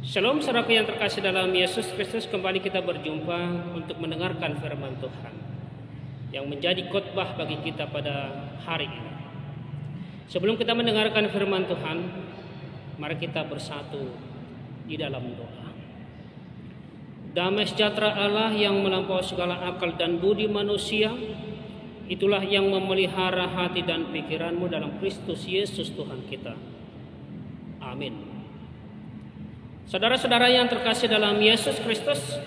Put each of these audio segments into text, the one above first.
Shalom saudaraku yang terkasih dalam Yesus Kristus, kembali kita berjumpa untuk mendengarkan firman Tuhan yang menjadi khotbah bagi kita pada hari ini. Sebelum kita mendengarkan firman Tuhan, mari kita bersatu di dalam doa. Damai sejahtera Allah yang melampaui segala akal dan budi manusia, itulah yang memelihara hati dan pikiranmu dalam Kristus Yesus Tuhan kita. Amin. Saudara-saudara yang terkasih dalam Yesus Kristus,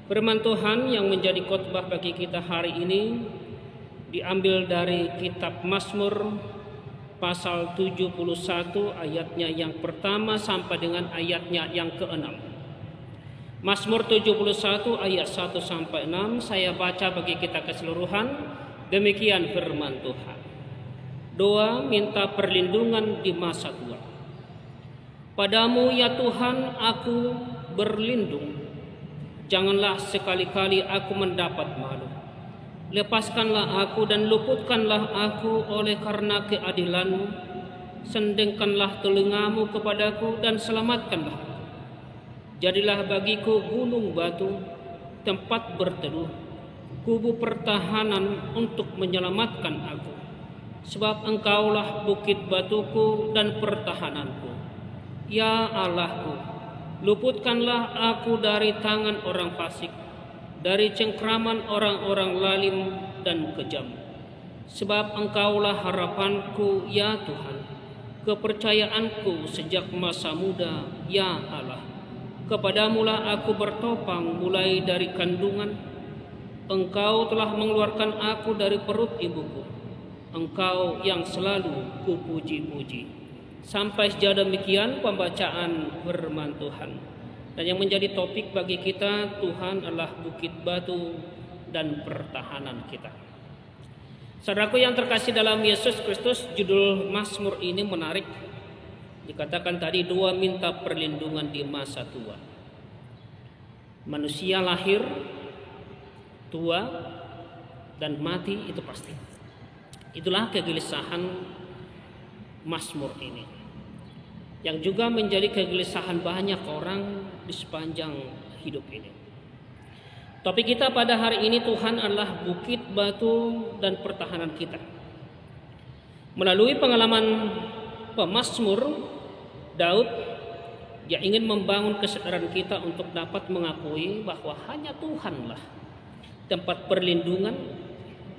firman Tuhan yang menjadi khotbah bagi kita hari ini diambil dari kitab Mazmur pasal 71 ayatnya yang pertama sampai dengan ayatnya yang ke-6. Mazmur 71 ayat 1 sampai 6 saya baca bagi kita keseluruhan. Demikian firman Tuhan. Doa minta perlindungan di masa tua. Padamu ya Tuhan aku berlindung, janganlah sekali-kali aku mendapat malu. Lepaskanlah aku dan luputkanlah aku oleh karena keadilan-Mu. Sendengkanlah telingamu kepadaku dan selamatkanlah. Jadilah bagiku gunung batu, tempat berteduh, kubu pertahanan untuk menyelamatkan aku. Sebab Engkaulah bukit batuku dan pertahananku. Ya Allahku, luputkanlah aku dari tangan orang fasik, dari cengkraman orang-orang lalim dan kejam. Sebab Engkaulah harapanku ya Tuhan, kepercayaanku sejak masa muda ya Allah. Kepadamulah aku bertopang mulai dari kandungan. Engkau telah mengeluarkan aku dari perut ibuku. Engkau yang selalu kupuji-puji. Sampai sejauh demikian pembacaan firman Tuhan. Dan yang menjadi topik bagi kita, Tuhan adalah bukit batu dan pertahanan kita. Saudaraku yang terkasih dalam Yesus Kristus, judul Mazmur ini menarik. Dikatakan tadi doa minta perlindungan di masa tua. Manusia lahir, tua, dan mati itu pasti. Itulah kegelisahan Mazmur ini, yang juga menjadi kegelisahan banyak orang di sepanjang hidup ini. Topik kita pada hari ini, Tuhan adalah bukit batu dan pertahanan kita. Melalui pengalaman pemazmur Daud, dia ingin membangun kesadaran kita untuk dapat mengakui bahwa hanya Tuhanlah tempat perlindungan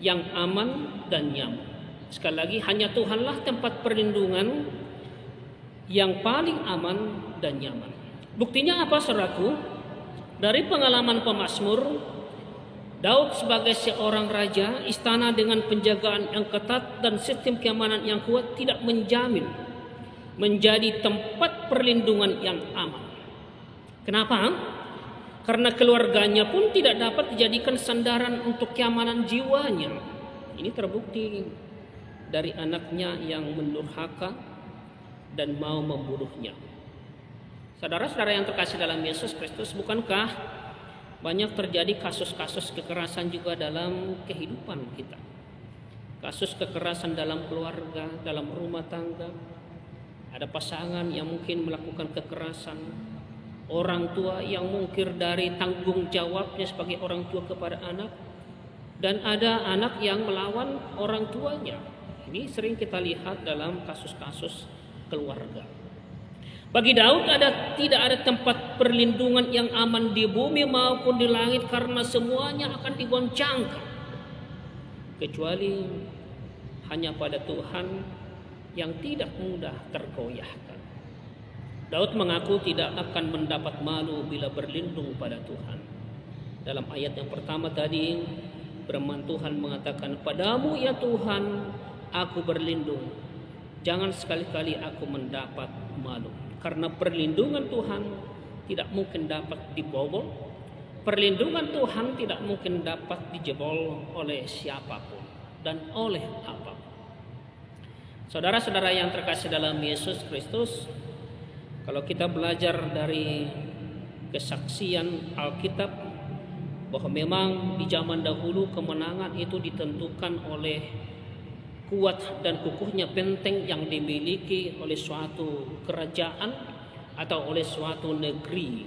yang aman dan nyaman. Sekali lagi, hanya Tuhanlah tempat perlindungan yang paling aman dan nyaman. Buktinya apa, saudaraku? Dari pengalaman pemazmur, Daud sebagai seorang raja, istana dengan penjagaan yang ketat dan sistem keamanan yang kuat tidak menjamin menjadi tempat perlindungan yang aman. Kenapa? Karena keluarganya pun tidak dapat dijadikan sandaran untuk keamanan jiwanya. Ini terbukti dari anaknya yang mendurhaka dan mau membunuhnya. Saudara-saudara yang terkasih dalam Yesus Kristus, bukankah banyak terjadi kasus-kasus kekerasan juga dalam kehidupan kita? Kasus kekerasan dalam keluarga, dalam rumah tangga. Ada pasangan yang mungkin melakukan kekerasan, orang tua yang mungkir dari tanggung jawabnya sebagai orang tua kepada anak, dan ada anak yang melawan orang tuanya. Ini sering kita lihat dalam kasus-kasus keluarga. Bagi Daud tidak ada tempat perlindungan yang aman di bumi maupun di langit, karena semuanya akan digoncangkan. Kecuali hanya pada Tuhan yang tidak mudah tergoyahkan. Daud mengaku tidak akan mendapat malu bila berlindung pada Tuhan. Dalam ayat yang pertama tadi, firman Tuhan mengatakan, "Padamu ya Tuhan aku berlindung, jangan sekali-kali aku mendapat malu." Karena perlindungan Tuhan tidak mungkin dapat dibobol. Perlindungan Tuhan tidak mungkin dapat dijebol oleh siapapun dan oleh apapun. Saudara-saudara yang terkasih dalam Yesus Kristus, kalau kita belajar dari kesaksian Alkitab bahwa memang di zaman dahulu kemenangan itu ditentukan oleh kuat dan kukuhnya benteng yang dimiliki oleh suatu kerajaan atau oleh suatu negeri.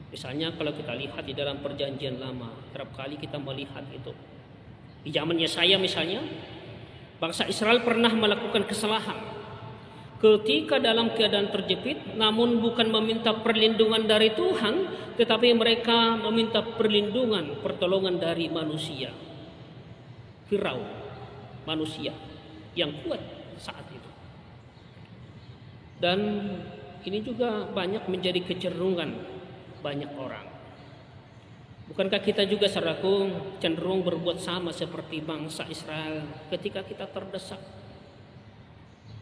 Misalnya kalau kita lihat di dalam perjanjian lama, kerap kali kita melihat itu. Di zaman Yesaya misalnya, bangsa Israel pernah melakukan kesalahan ketika dalam keadaan terjepit, namun bukan meminta perlindungan dari Tuhan, tetapi mereka meminta pertolongan dari manusia. Firaun, manusia yang kuat saat itu. Dan ini juga banyak menjadi kecenderungan banyak orang. Bukankah kita juga saudaraku cenderung berbuat sama seperti bangsa Israel ketika kita terdesak,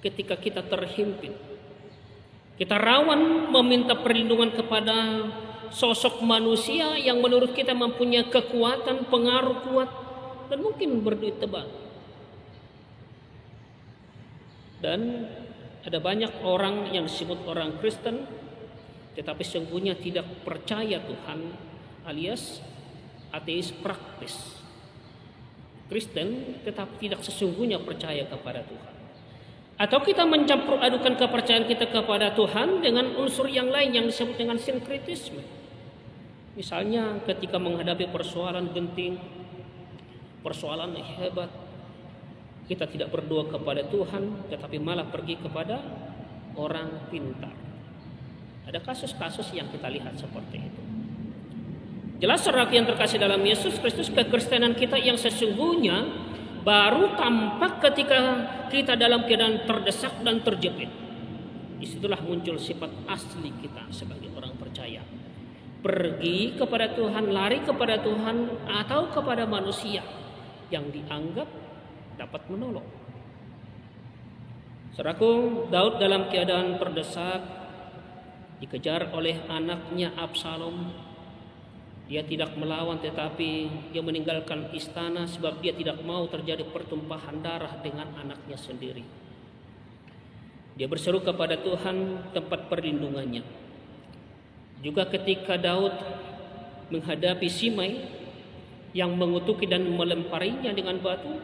ketika kita terhimpit, kita rawan meminta perlindungan kepada sosok manusia yang menurut kita mempunyai kekuatan, pengaruh kuat, dan mungkin berduit tebal. Dan ada banyak orang yang disebut orang Kristen tetapi sesungguhnya tidak percaya Tuhan, alias ateis praktis. Kristen tetapi tidak sesungguhnya percaya kepada Tuhan. Atau kita mencampur adukan kepercayaan kita kepada Tuhan dengan unsur yang lain yang disebut dengan sinkretisme. Misalnya ketika menghadapi persoalan genting, persoalan hebat, kita tidak berdoa kepada Tuhan tetapi malah pergi kepada orang pintar. Ada kasus-kasus yang kita lihat seperti itu. Jelas saudara yang terkasih dalam Yesus Kristus, kekristenan kita yang sesungguhnya baru tampak ketika kita dalam keadaan terdesak dan terjepit. Disitulah muncul sifat asli kita sebagai orang percaya. Pergi kepada Tuhan, lari kepada Tuhan atau kepada manusia yang dianggap dapat menolong. Saudaraku, Daud dalam keadaan terdesak dikejar oleh anaknya Absalom. Dia tidak melawan tetapi dia meninggalkan istana sebab dia tidak mau terjadi pertumpahan darah dengan anaknya sendiri. Dia berseru kepada Tuhan tempat perlindungannya. Juga ketika Daud menghadapi Simei yang mengutuki dan melemparinya dengan batu,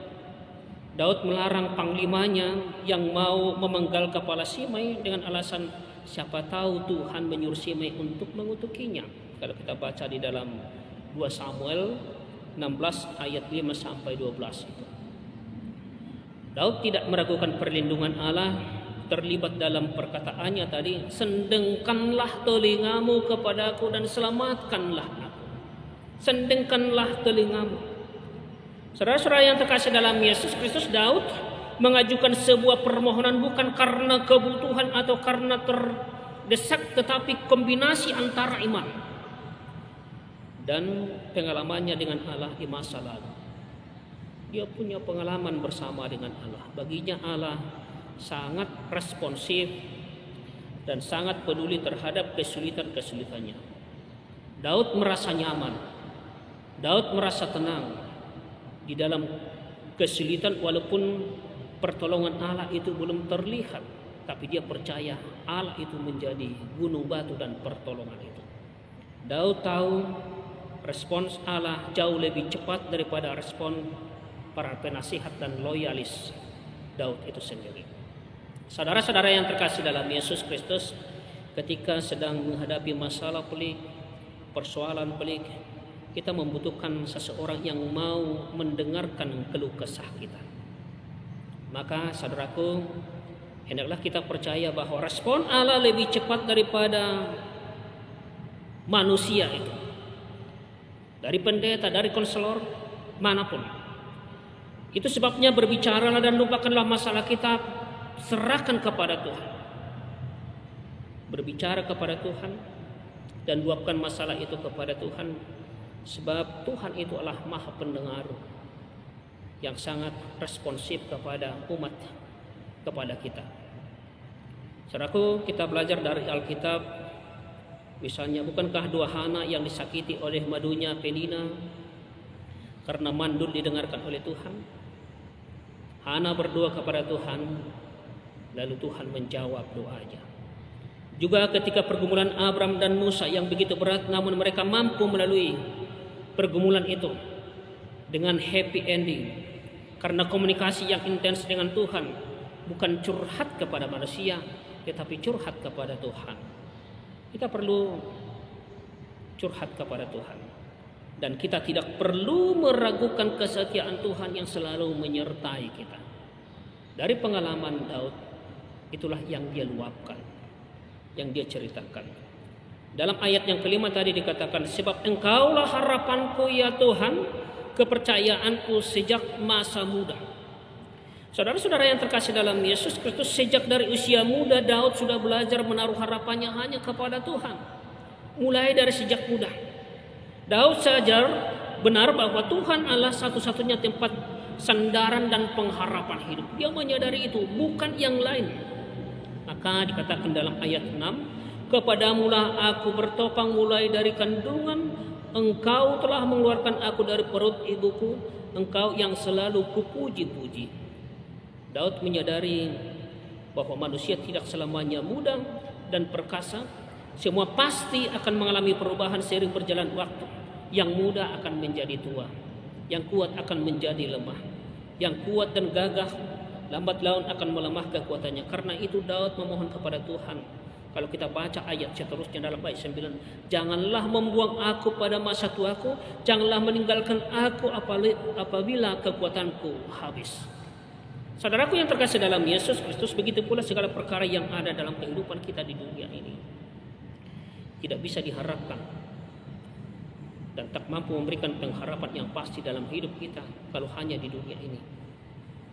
Daud melarang panglimanya yang mau memenggal kepala Simei dengan alasan siapa tahu Tuhan menyuruh Simei untuk mengutukinya. Kalau kita baca di dalam 2 Samuel 16 ayat 5 sampai 12 itu. Daud tidak meragukan perlindungan Allah, terlibat dalam perkataannya tadi, sendengkanlah telingamu kepadaku dan selamatkanlah aku. Sendengkanlah telingamu. Saudara-saudara yang terkasih dalam Yesus Kristus, Daud mengajukan sebuah permohonan bukan karena kebutuhan atau karena terdesak, tetapi kombinasi antara iman dan pengalamannya dengan Allah di masa lalu. Dia punya pengalaman bersama dengan Allah. Baginya Allah sangat responsif dan sangat peduli terhadap kesulitan-kesulitannya. Daud merasa nyaman. Daud merasa tenang di dalam kesulitan walaupun pertolongan Allah itu belum terlihat, tapi dia percaya Allah itu menjadi gunung batu dan pertolongan itu. Daud tahu respons Allah jauh lebih cepat daripada respon para penasihat dan loyalis Daud itu sendiri. Saudara-saudara yang terkasih dalam Yesus Kristus, ketika sedang menghadapi masalah pelik, persoalan pelik, kita membutuhkan seseorang yang mau mendengarkan keluh kesah kita. Maka saudaraku, hendaklah kita percaya bahwa respon Allah lebih cepat daripada manusia itu. Dari pendeta, dari konselor, manapun. Itu sebabnya berbicaralah dan lupakanlah masalah kita, serahkan kepada Tuhan. Berbicara kepada Tuhan dan luapkan masalah itu kepada Tuhan. Sebab Tuhan itu adalah Maha Pendengar yang sangat responsif kepada umat, kepada kita. Saudaraku, kita belajar dari Alkitab, misalnya bukankah dua Hana yang disakiti oleh madunya Penina karena mandul didengarkan oleh Tuhan? Hana berdoa kepada Tuhan, lalu Tuhan menjawab doanya. Juga ketika pergumulan Abram dan Musa yang begitu berat, namun mereka mampu melalui pergumulan itu dengan happy ending karena komunikasi yang intens dengan Tuhan, bukan curhat kepada manusia tetapi curhat kepada Tuhan. Kita perlu curhat kepada Tuhan. Dan kita tidak perlu meragukan kesetiaan Tuhan yang selalu menyertai kita. Dari pengalaman Daud, itulah yang dia luapkan, yang dia ceritakan. Dalam ayat yang kelima tadi dikatakan, sebab Engkaulah harapanku ya Tuhan, kepercayaanku sejak masa muda. Saudara-saudara yang terkasih dalam Yesus Kristus, sejak dari usia muda Daud sudah belajar menaruh harapannya hanya kepada Tuhan. Mulai dari sejak muda Daud sadar benar bahwa Tuhan Allah satu-satunya tempat sandaran dan pengharapan hidup. Dia menyadari itu, bukan yang lain. Maka dikatakan dalam ayat 6, kepadamulah aku bertopang mulai dari kandungan, Engkau telah mengeluarkan aku dari perut ibuku, Engkau yang selalu kupuji-puji. Daud menyadari bahwa manusia tidak selamanya muda dan perkasa. Semua pasti akan mengalami perubahan seiring berjalan waktu. Yang muda akan menjadi tua, yang kuat akan menjadi lemah, yang kuat dan gagah lambat laun akan melemah kekuatannya. Karena itu Daud memohon kepada Tuhan. Kalau kita baca ayat seterusnya dalam ayat 9, janganlah membuang aku pada masa tuaku, janganlah meninggalkan aku apabila kekuatanku habis. Saudaraku yang terkasih dalam Yesus Kristus, begitu pula segala perkara yang ada dalam kehidupan kita di dunia ini tidak bisa diharapkan dan tak mampu memberikan pengharapan yang pasti dalam hidup kita kalau hanya di dunia ini.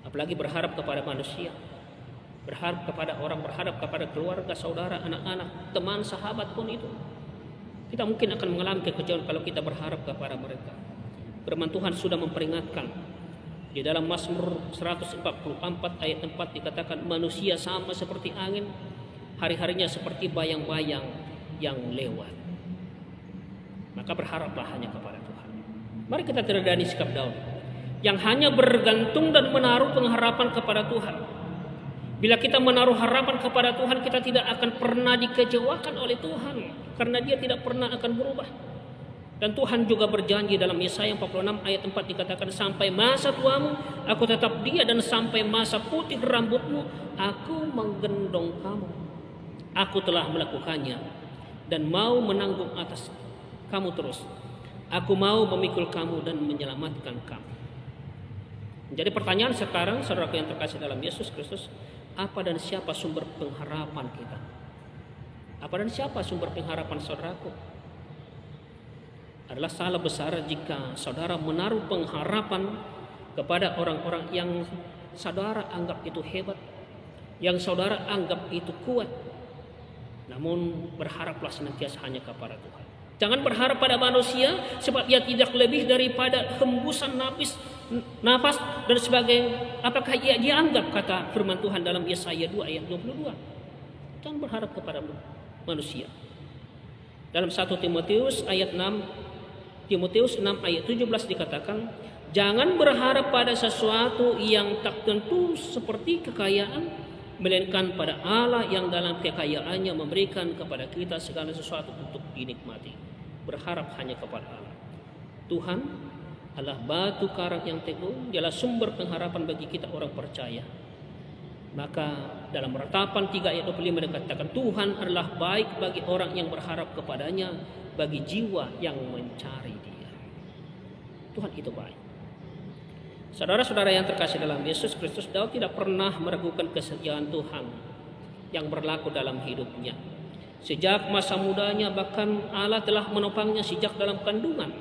Apalagi berharap kepada manusia, berharap kepada orang, berharap kepada keluarga, saudara, anak-anak, teman, sahabat pun itu. Kita mungkin akan mengalami kekecewaan kalau kita berharap kepada mereka. Firman Tuhan sudah memperingatkan. Di dalam Mazmur 144 ayat 4 dikatakan, manusia sama seperti angin, hari-harinya seperti bayang-bayang yang lewat. Maka berharaplah hanya kepada Tuhan. Mari kita teladani sikap Daud yang hanya bergantung dan menaruh pengharapan kepada Tuhan. Bila kita menaruh harapan kepada Tuhan, kita tidak akan pernah dikecewakan oleh Tuhan, karena Dia tidak pernah akan berubah. Dan Tuhan juga berjanji dalam Yesaya 46 ayat 4 dikatakan, sampai masa tuamu aku tetap dia, dan sampai masa putih rambutmu aku menggendong kamu. Aku telah melakukannya dan mau menanggung atas kamu terus. Aku mau memikul kamu dan menyelamatkan kamu. Jadi pertanyaan sekarang, saudaraku yang terkasih dalam Yesus Kristus, apa dan siapa sumber pengharapan kita? Apa dan siapa sumber pengharapan saudaraku? Adalah salah besar jika saudara menaruh pengharapan kepada orang-orang yang saudara anggap itu hebat, yang saudara anggap itu kuat. Namun berharaplah senantiasa hanya kepada Tuhan. Jangan berharap pada manusia, sebab ia tidak lebih daripada hembusan nafas dan sebagai apakah ia dianggap, kata firman Tuhan dalam Yesaya 2 ayat 22. Jangan berharap kepada manusia. Dalam 1 Timotius 6 ayat 17 dikatakan, jangan berharap pada sesuatu yang tak tentu seperti kekayaan, melainkan pada Allah yang dalam kekayaannya memberikan kepada kita segala sesuatu untuk dinikmati. Berharap hanya kepada Allah. Tuhan adalah batu karang yang teguh, Dialah sumber pengharapan bagi kita orang percaya. Maka dalam Ratapan 3 ayat 25 dikatakan, Tuhan adalah baik bagi orang yang berharap kepadanya, bagi jiwa yang mencari Dia. Tuhan itu baik. Saudara-saudara yang terkasih dalam Yesus Kristus, Daud tidak pernah meragukan kesetiaan Tuhan yang berlaku dalam hidupnya. Sejak masa mudanya, bahkan Allah telah menopangnya sejak dalam kandungan.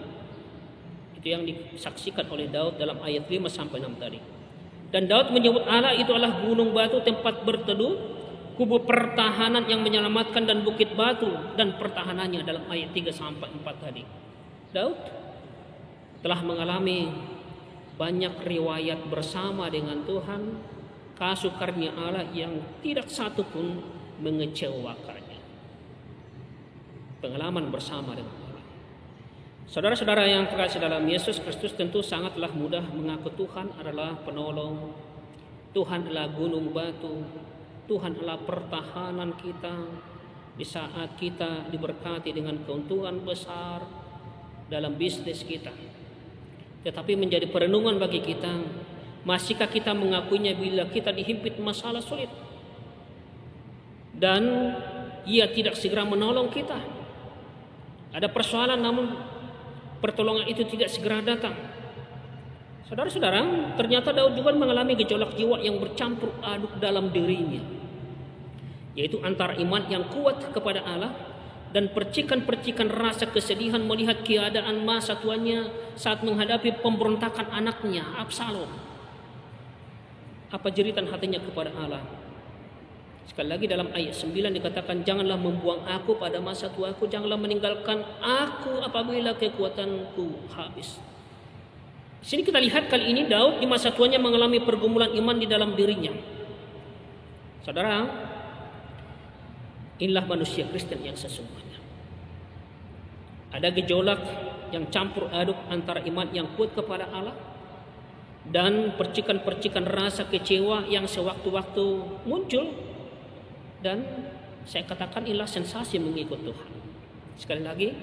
Itu yang disaksikan oleh Daud dalam ayat 5 sampai 6 tadi. Dan Daud menyebut Allah itu adalah gunung batu tempat berteduh, kubu pertahanan yang menyelamatkan, dan bukit batu dan pertahanannya dalam ayat 3 sampai 4 tadi. Daud telah mengalami banyak riwayat bersama dengan Tuhan, kasih karunia Allah yang tidak satu pun mengecewakannya. Pengalaman bersama dengan Allah. Saudara-saudara yang terkasih dalam Yesus Kristus, tentu sangatlah mudah mengaku Tuhan adalah penolong, Tuhan adalah gunung batu, Tuhan adalah pertahanan kita di saat kita diberkati dengan keuntungan besar dalam bisnis kita. Tetapi menjadi perenungan bagi kita, masihkah kita mengakuinya bila kita dihimpit masalah sulit? Dan Ia tidak segera menolong kita. Ada persoalan namun pertolongan itu tidak segera datang. Saudara-saudara, ternyata Daud juga mengalami gejolak jiwa yang bercampur aduk dalam dirinya, yaitu antara iman yang kuat kepada Allah dan percikan-percikan rasa kesedihan melihat keadaan masa tuanya saat menghadapi pemberontakan anaknya Absalom. Apa jeritan hatinya kepada Allah? Sekali lagi dalam ayat 9 dikatakan, janganlah membuang aku pada masa tuaku, janganlah meninggalkan aku apabila kekuatanku habis. Di sini kita lihat kali ini Daud di masa tuanya mengalami pergumulan iman di dalam dirinya. Saudara, inilah manusia Kristen yang sesungguhnya. Ada gejolak yang campur aduk antara iman yang kuat kepada Allah dan percikan-percikan rasa kecewa yang sewaktu-waktu muncul. Dan saya katakan inilah sensasi mengikut Tuhan. Sekali lagi,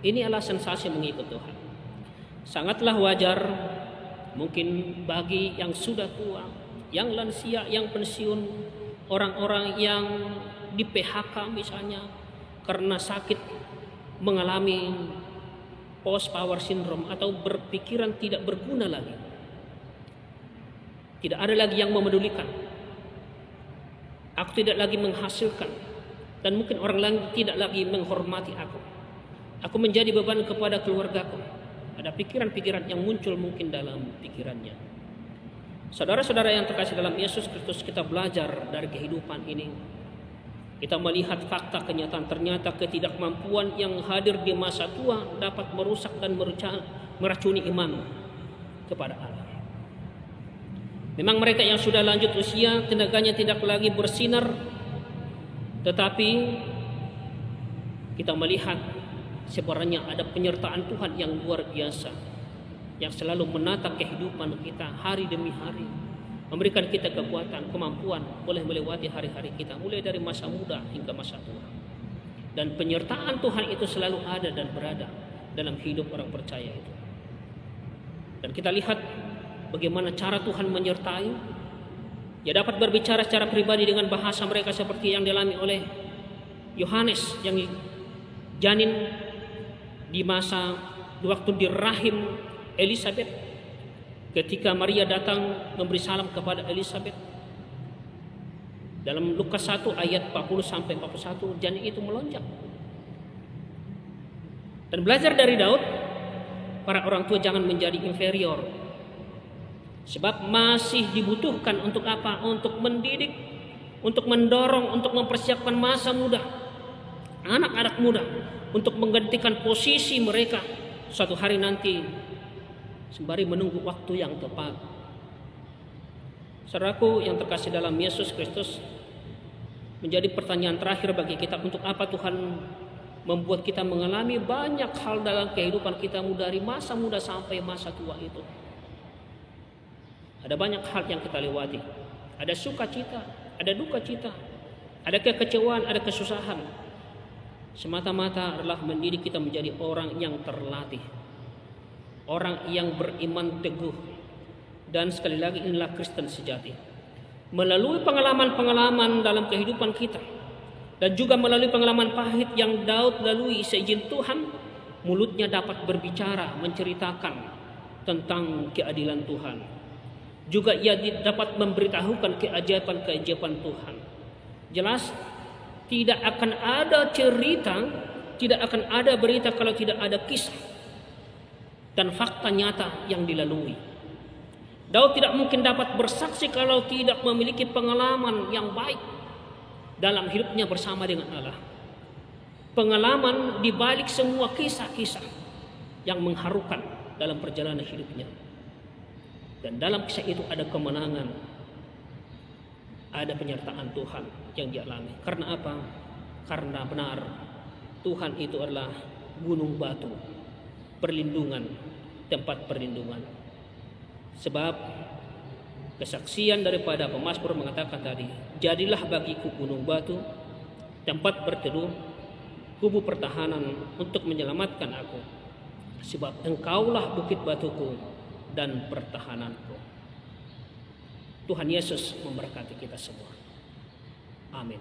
ini adalah sensasi mengikut Tuhan. Sangatlah wajar mungkin bagi yang sudah tua, yang lansia, yang pensiun, orang-orang yang di PHK misalnya karena sakit, mengalami post power syndrome atau berpikiran tidak berguna lagi. Tidak ada lagi yang memedulikan. Aku tidak lagi menghasilkan. Dan mungkin orang lain tidak lagi menghormati aku. Aku menjadi beban kepada keluargaku. Ada pikiran-pikiran yang muncul mungkin dalam pikirannya. Saudara-saudara yang terkasih dalam Yesus Kristus, kita belajar dari kehidupan ini. Kita melihat fakta kenyataan, ternyata ketidakmampuan yang hadir di masa tua dapat merusak dan meracuni iman kepada Allah. Memang mereka yang sudah lanjut usia, tenaganya tidak lagi bersinar, tetapi kita melihat sebenarnya ada penyertaan Tuhan yang luar biasa, yang selalu menata kehidupan kita hari demi hari, memberikan kita kekuatan, kemampuan boleh melewati hari-hari kita, mulai dari masa muda hingga masa tua. Dan penyertaan Tuhan itu selalu ada dan berada dalam hidup orang percaya itu. Dan kita lihat bagaimana cara Tuhan menyertai. Dia dapat berbicara secara pribadi dengan bahasa mereka seperti yang dialami oleh Yohanes yang janin di waktu di rahim Elisabet, ketika Maria datang memberi salam kepada Elisabet. Dalam Lukas 1 ayat 40 sampai 41, janin itu melonjak. Dan belajar dari Daud, para orang tua jangan menjadi inferior. Sebab masih dibutuhkan untuk apa? Untuk mendidik, untuk mendorong, untuk mempersiapkan masa muda, anak-anak muda, untuk menggantikan posisi mereka suatu hari nanti, sembari menunggu waktu yang tepat. Saudaraku yang terkasih dalam Yesus Kristus, menjadi pertanyaan terakhir bagi kita, untuk apa Tuhan membuat kita mengalami banyak hal dalam kehidupan kita dari masa muda sampai masa tua itu. Ada banyak hal yang kita lewati. Ada sukacita, ada duka cita, ada kekecewaan, ada kesusahan. Semata-mata adalah mendidik kita menjadi orang yang terlatih, orang yang beriman teguh. Dan sekali lagi, inilah Kristen sejati. Melalui pengalaman-pengalaman dalam kehidupan kita, dan juga melalui pengalaman pahit yang Daud lalui, seizin Tuhan, mulutnya dapat berbicara, menceritakan tentang keadilan Tuhan. Juga ia dapat memberitahukan keajaiban-keajaiban Tuhan. Jelas tidak akan ada cerita, tidak akan ada berita kalau tidak ada kisah dan fakta nyata yang dilalui. Daud tidak mungkin dapat bersaksi kalau tidak memiliki pengalaman yang baik dalam hidupnya bersama dengan Allah. Pengalaman di balik semua kisah-kisah yang mengharukan dalam perjalanan hidupnya. Dan dalam kisah itu ada kemenangan, ada penyertaan Tuhan yang dialami. Karena apa? Karena benar Tuhan itu adalah gunung batu, perlindungan, tempat perlindungan. Sebab kesaksian daripada pemazmur mengatakan tadi, jadilah bagiku gunung batu, tempat berteduh, kubu pertahanan untuk menyelamatkan aku. Sebab engkaulah bukit batuku dan pertahananku. Tuhan Yesus memberkati kita semua. Amin.